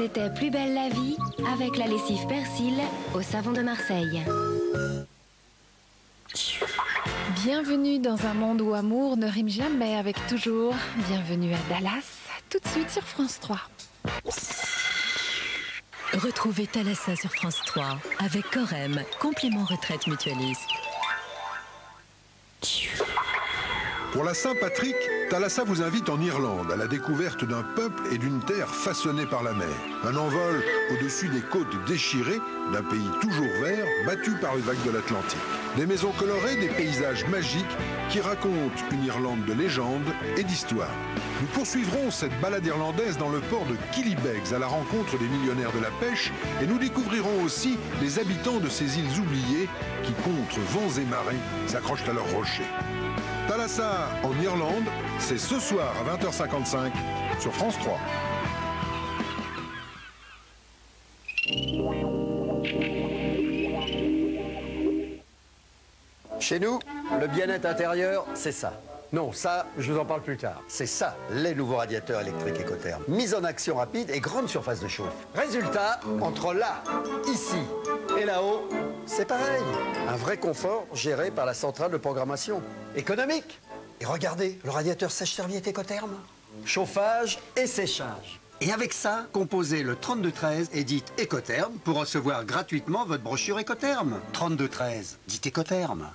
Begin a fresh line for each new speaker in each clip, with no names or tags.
C'était Plus belle la vie avec la lessive Persil au savon de Marseille.
Bienvenue dans un monde où amour ne rime jamais avec toujours. Bienvenue à Dallas, tout de suite sur France 3.
Retrouvez Thalassa sur France 3 avec Corem, complément retraite mutualiste.
Pour la Saint-Patrick, Thalassa vous invite en Irlande à la découverte d'un peuple et d'une terre façonnée par la mer. Un envol au-dessus des côtes déchirées d'un pays toujours vert, battu par les vagues de l'Atlantique. Des maisons colorées, des paysages magiques qui racontent une Irlande de légende et d'histoire. Nous poursuivrons cette balade irlandaise dans le port de Killybegs à la rencontre des millionnaires de la pêche et nous découvrirons aussi les habitants de ces îles oubliées qui, contre vents et marées, s'accrochent à leurs rochers. Thalassa en Irlande, c'est ce soir à 20h55 sur France 3.
Chez nous, le bien-être intérieur, c'est ça. Non, ça, je vous en parle plus tard. C'est ça, les nouveaux radiateurs électriques Ecotherm. Mise en action rapide et grande surface de chauffe. Résultat, entre là, ici et là-haut, c'est pareil. Un vrai confort géré par la centrale de programmation. Économique. Et regardez, le radiateur sèche-serviette Ecotherm. Chauffage et séchage. Et avec ça, composez le 3213 et dites Ecotherm pour recevoir gratuitement votre brochure Ecotherm. 3213, dites Ecotherm.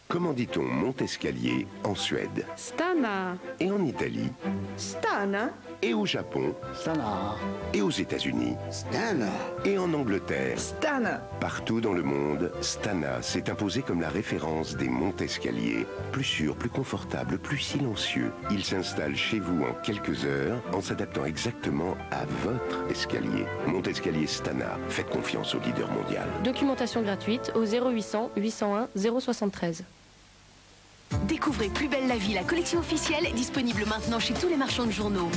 Comment dit-on monte-escalier en Suède?
Stana.
Et en Italie?
Stana.
Et au Japon?
Stana.
Et aux États-Unis?
Stana.
Et en Angleterre?
Stana.
Partout dans le monde, Stana s'est imposé comme la référence des monte-escaliers. Plus sûr, plus confortable, plus silencieux. Il s'installe chez vous en quelques heures en s'adaptant exactement à votre escalier. Monte-escalier Stana. Faites confiance au leader mondial.
Documentation gratuite au 0800 801 073.
Découvrez Plus belle la vie, la collection officielle, disponible maintenant chez tous les marchands de journaux.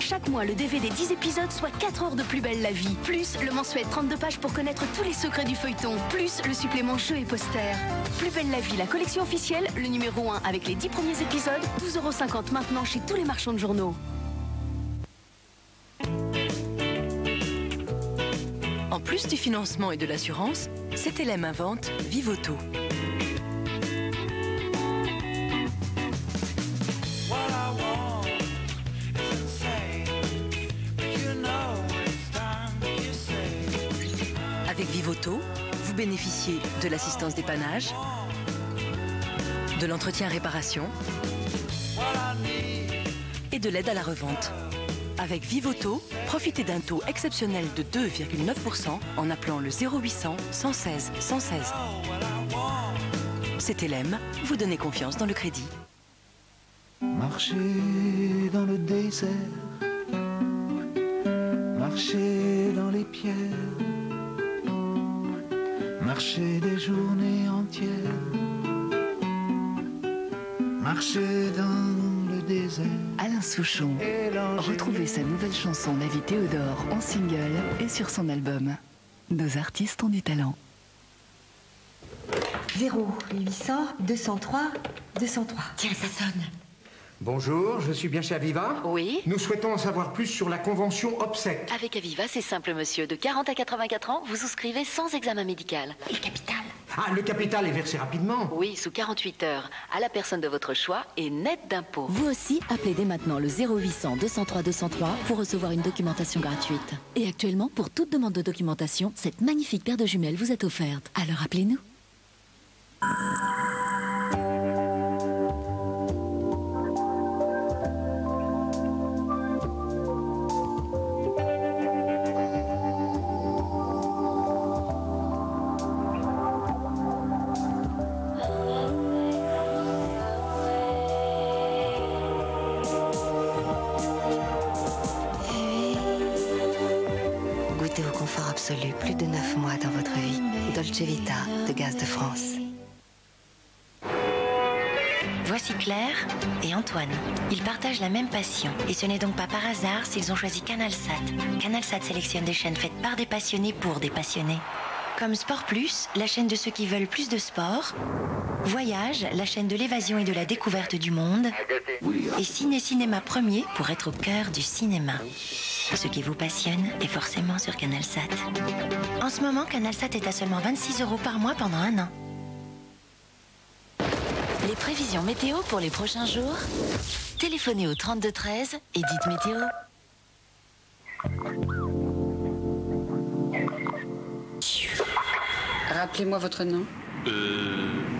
Chaque mois, le DVD 10 épisodes, soit 4 heures de Plus belle la vie. Plus le mensuel 32 pages pour connaître tous les secrets du feuilleton. Plus le supplément jeux et posters. Plus belle la vie, la collection officielle, le numéro 1 avec les 10 premiers épisodes, 12,50 € maintenant chez tous les marchands de journaux.
En plus du financement et de l'assurance, CTLM invente Vivoto. Avec Vivoto, vous bénéficiez de l'assistance dépannage, de l'entretien-réparation et de l'aide à la revente. Avec Vivoto, profitez d'un taux exceptionnel de 2,9% en appelant le 0800 116 116. CTLM, vous donnez confiance dans le crédit.
Marcher dans le désert, marcher dans les pierres, marcher des journées entières, marcher dans le désert.
Alain Souchon, retrouvez sa nouvelle chanson La vie Théodore en single et sur son album. Nos artistes ont du talent.
0800 203 203.
Tiens, ça sonne.
Bonjour, je suis bien chez Aviva?
Oui.
Nous souhaitons en savoir plus sur la convention obsèque.
Avec Aviva, c'est simple, monsieur. De 40 à 84 ans, vous souscrivez sans examen médical.
Et le capital?
Ah, le capital est versé rapidement?
Oui, sous 48 heures, à la personne de votre choix et net d'impôts.
Vous aussi, appelez dès maintenant le 0800 203 203 pour recevoir une documentation gratuite. Et actuellement, pour toute demande de documentation, cette magnifique paire de jumelles vous est offerte. Alors appelez-nous.
Goûtez au confort absolu plus de 9 mois dans votre vie. Dolce Vita de Gaz de France.
Voici Claire et Antoine. Ils partagent la même passion. Et ce n'est donc pas par hasard s'ils ont choisi CanalSat. CanalSat sélectionne des chaînes faites par des passionnés pour des passionnés. Comme Sport Plus, la chaîne de ceux qui veulent plus de sport. Voyage, la chaîne de l'évasion et de la découverte du monde. Et Ciné Cinéma Premier pour être au cœur du cinéma. Ce qui vous passionne est forcément sur CanalSat. En ce moment, CanalSat est à seulement 26 € par mois pendant 1 an.
Les prévisions météo pour les prochains jours? Téléphonez au 32 13 et dites météo.
Rappelez-moi votre nom.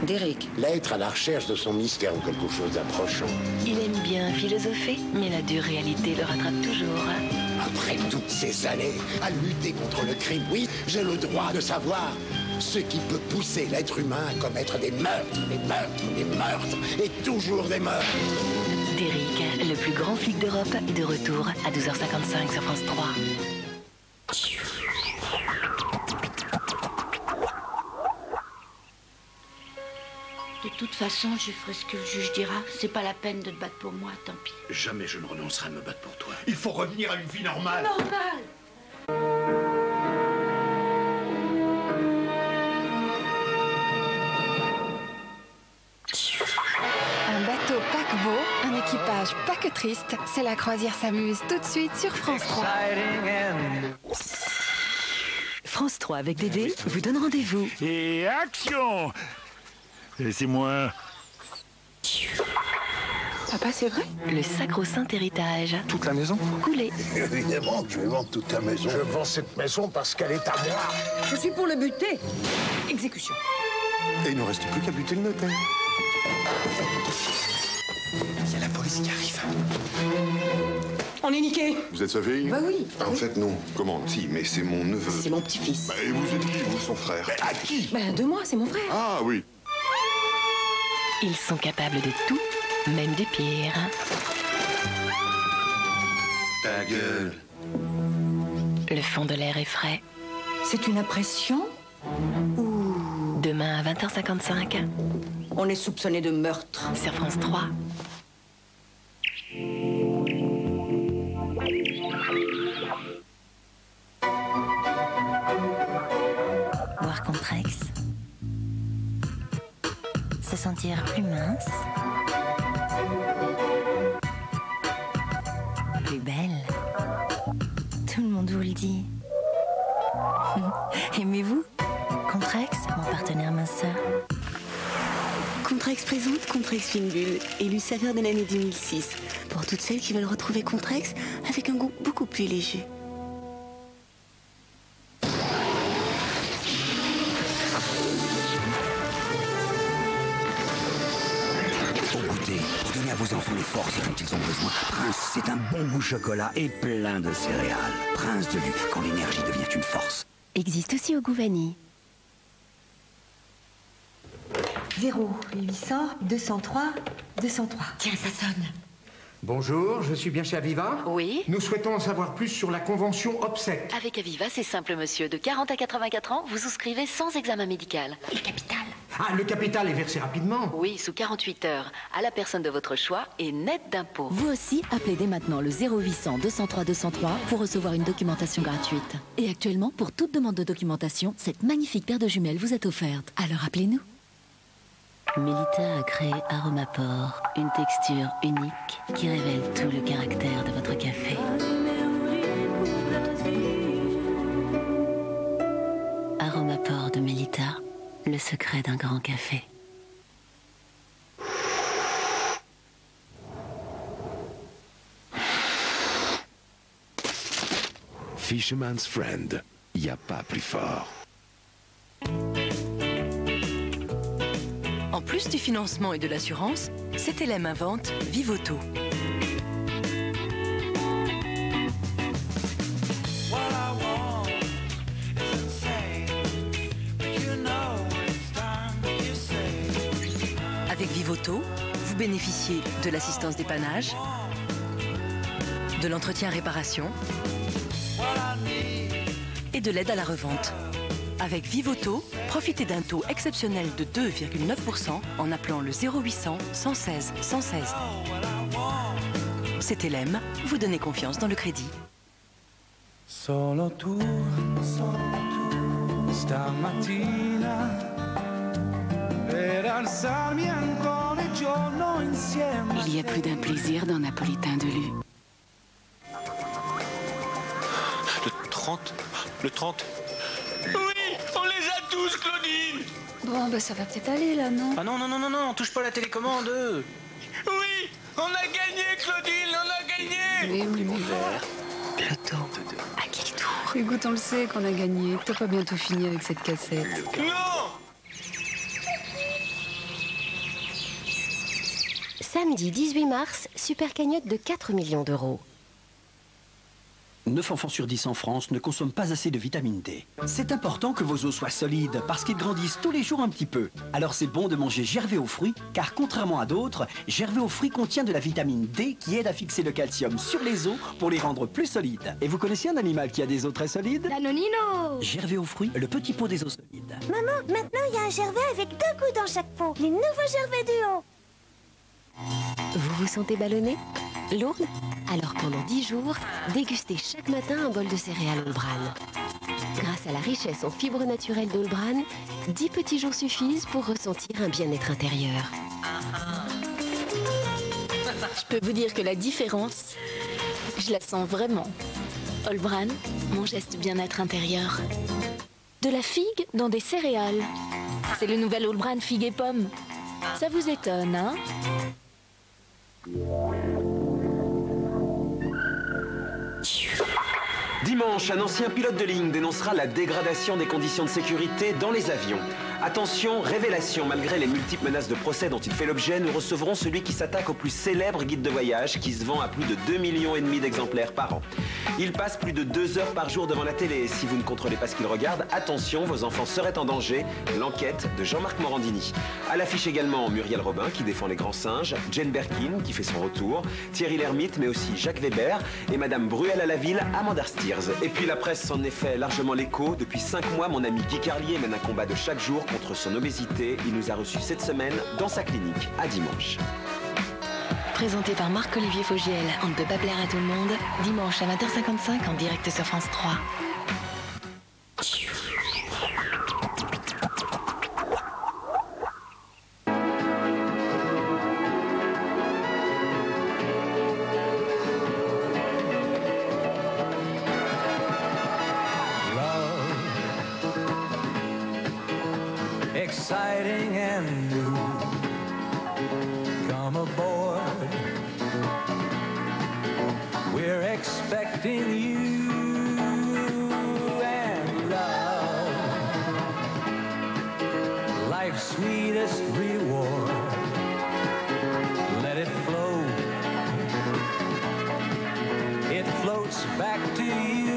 Derek.
L'être à la recherche de son mystère ou quelque chose d'approchant.
Il aime bien philosopher, mais la dure réalité le rattrape toujours.
Après toutes ces années à lutter contre le crime, oui, j'ai le droit de savoir ce qui peut pousser l'être humain à commettre des meurtres, des meurtres, des meurtres, et toujours des meurtres.
Derek, le plus grand flic d'Europe, de retour à 12h55 sur France 3.
De toute façon, je ferai ce que le juge dira. C'est pas la peine de te battre pour moi, tant pis.
Jamais je ne renoncerai à me battre pour toi. Il faut revenir à une vie normale.
Normal.
Un bateau paquebot, un équipage pas que triste, c'est la croisière s'amuse tout de suite sur France 3.
France 3 avec Dédé vous donne rendez-vous.
Et action! Laissez-moi.
Papa, c'est vrai?
Le sacro-saint héritage.
Toute la maison?
Coulé.
Évidemment que je vais vendre toute ta maison. Je vends cette maison parce qu'elle est à moi.
Je suis pour le buter. Exécution.
Et il ne reste plus qu'à buter le notaire. Il y a la police qui arrive.
On est niqué.
Vous êtes sa fille?
Bah oui.
En fait, non. Comment? Si, mais c'est mon neveu.
C'est mon petit-fils.
Et vous êtes qui, vous, son frère?
Mais à qui?
De moi, c'est mon frère.
Ah oui.
Ils sont capables de tout, même du pire.
Ta gueule.
Le fond de l'air est frais.
C'est une impression?
Demain à 20h55.
On est soupçonné de meurtre.
Sur France 3. Boire Contrex. Se sentir plus mince. Plus belle. Tout le monde vous le dit. Aimez-vous Contrex, mon partenaire minceur.
Contrex présente Contrex Fine Bulle, élu saveur de l'année 2006. Pour toutes celles qui veulent retrouver Contrex avec un goût beaucoup plus léger.
Au goûter, donnez à vos enfants les forces dont ils ont besoin. Prince, c'est un bon goût chocolat et plein de céréales. Prince de Lu, quand l'énergie devient une force.
Existe aussi au goût vanille.
0800 203 203.
Tiens, ça sonne.
Bonjour, je suis bien chez Aviva?
Oui.
Nous souhaitons en savoir plus sur la convention obsèque.
Avec Aviva, c'est simple, monsieur. De 40 à 84 ans, vous souscrivez sans examen médical.
Et le capital?
Ah, le capital est versé rapidement?
Oui, sous 48 heures, à la personne de votre choix et net d'impôts.
Vous aussi, appelez dès maintenant le 0800 203 203 pour recevoir une documentation gratuite. Et actuellement, pour toute demande de documentation, cette magnifique paire de jumelles vous est offerte. Alors appelez-nous.
Melita a créé Aromapore, une texture unique qui révèle tout le caractère de votre café. Aromapore de Melita, le secret d'un grand café.
Fisherman's Friend, il n'y a pas plus fort.
En plus du financement et de l'assurance, CTLM invente Vivoto. Avec Vivoto, vous bénéficiez de l'assistance dépannage, de l'entretien-réparation et de l'aide à la revente. Avec Vivoto, profitez d'un taux exceptionnel de 2,9% en appelant le 0800 116 116. CTLM, vous donnez confiance dans le crédit.
Solo tu, stamattina, per alzarmi ancora il giorno insieme.
Il y a plus d'un plaisir dans Napolitain de Lu.
30. Le 30. Oui, on les a tous, Claudine.
Bon, bah ça va peut-être aller là, non?
Ah non, non, non, non, non, on touche pas la télécommande. Oui, on a gagné, Claudine, on a gagné.
Oui, mais
Loto. À quel tour?
Écoute, on le sait qu'on a gagné. T'as pas bientôt fini avec cette cassette.
Non.
Samedi 18 mars, super cagnotte de 4 millions d'euros.
9 enfants sur 10 en France ne consomment pas assez de vitamine D. C'est important que vos os soient solides parce qu'ils grandissent tous les jours un petit peu. Alors c'est bon de manger Gervais aux fruits car contrairement à d'autres, Gervais aux fruits contient de la vitamine D qui aide à fixer le calcium sur les os pour les rendre plus solides. Et vous connaissez un animal qui a des os très solides?
La nonino!
Gervais aux fruits, le petit pot des os solides.
Maman, maintenant il y a un Gervais avec 2 coups dans chaque pot. Les nouveaux Gervais du haut.
Vous vous sentez ballonné? Lourde? Alors pendant 10 jours, dégustez chaque matin un bol de céréales Olbran. Grâce à la richesse en fibres naturelles d'Olbran, 10 petits jours suffisent pour ressentir un bien-être intérieur.
Je peux vous dire que la différence, je la sens vraiment. Olbran, mon geste bien-être intérieur. De la figue dans des céréales. C'est le nouvel Olbran figue et pomme. Ça vous étonne, hein?
Dimanche, un ancien pilote de ligne dénoncera la dégradation des conditions de sécurité dans les avions. Attention, révélation, malgré les multiples menaces de procès dont il fait l'objet, nous recevrons celui qui s'attaque au plus célèbre guide de voyage qui se vend à plus de 2,5 millions d'exemplaires par an. Il passe plus de 2 heures par jour devant la télé et si vous ne contrôlez pas ce qu'il regarde, attention, vos enfants seraient en danger. L'enquête de Jean-Marc Morandini. À l'affiche également Muriel Robin qui défend les grands singes, Jane Birkin qui fait son retour, Thierry Lhermitte mais aussi Jacques Weber et Madame Bruel à la ville, Amanda Steers. Et puis la presse s'en est fait largement l'écho. Depuis 5 mois, mon ami Guy Carlier mène un combat de chaque jour contre son obésité. Il nous a reçus cette semaine dans sa clinique. À dimanche.
Présenté par Marc-Olivier Fogiel, on ne peut pas plaire à tout le monde. Dimanche à 20h55 en direct sur France 3.
Exciting and new. Come aboard. We're expecting you and love. Life's sweetest reward. Let it flow. It floats back to you.